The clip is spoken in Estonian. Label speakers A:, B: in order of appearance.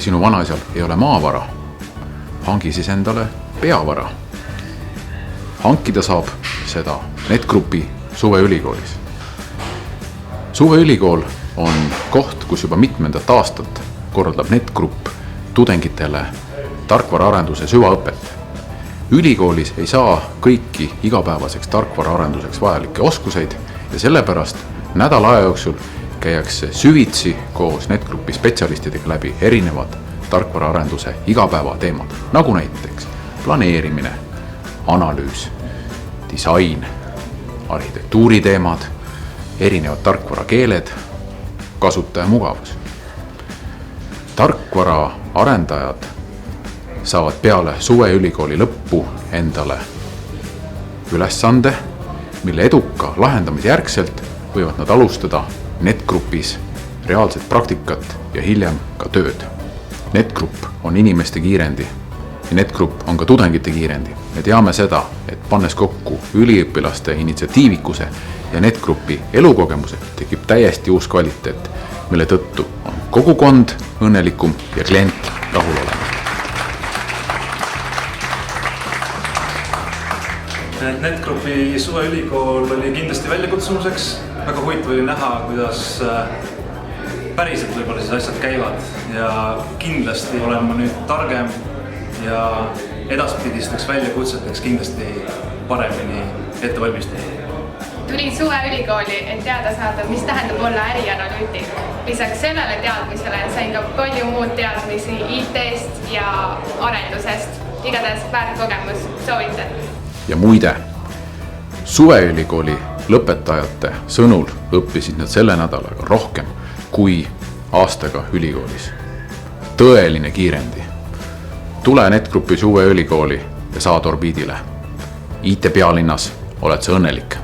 A: sinu vanaisal ei ole maavara, hangi siis endale peavara. Hankida saab seda NetGroupi suveülikoolis. Suveülikool on koht, kus juba mitmendat aastat korraldab NetGroup tudengitele tarkvaraarenduse süvaõpet. Ülikoolis ei saa kõiki igapäevaseks tarkvaraarenduseks vajalikke oskuseid ja sellepärast nädala aja jooksul käiakse süvitsi koos NetGroupi spetsialistidega läbi erinevad tarkvaraarenduse igapäevateemad, nagu näiteks planeerimine, analüüs, disain, arhitektuuriteemad, erinevad tarkvarakeeled, kasutaja mugavus. Tarkvaraarendajad saavad peale suveülikooli lõppu endale ülesande, mille eduka lahendamise järgselt võivad nad alustada NetGroupis reaalset praktikat ja hiljem ka tööd. NetGroup on inimeste kiirendi ja NetGroup on ka tudengite kiirendi. Me teame seda, et pannes kokku üliõpilaste initsiatiivikuse ja NetGroupi elukogemuse tekib täiesti uus kvaliteet, mille tõttu on kogukond õnnelikum ja klient rahul olema.
B: NetGroupi suveülikool oli kindlasti väljakutsumuseks. Väga huvitav oli näha, kuidas päriselt võib-olla siis asjad käivad ja kindlasti olen ma nüüd targem ja edaspidisteks väljakutseteks kindlasti paremini ette valmistunud.
C: Tulin suveülikooli, et teada saada, mis tähendab olla ärianalüütik. Lisaks sellele teadmisele sain ka palju muud teadmisi IT-st ja arendusest. Igatahes väärt kogemus, soovitan.
A: Ja muide, suveülikooli lõpetajate sõnul õppisid nad selle nädalaga rohkem kui aastaga ülikoolis. Tõeline kiirendi. Tule NetGroupi suveülikooli ja saad orbiidile. IT pealinnas oled sa õnnelik.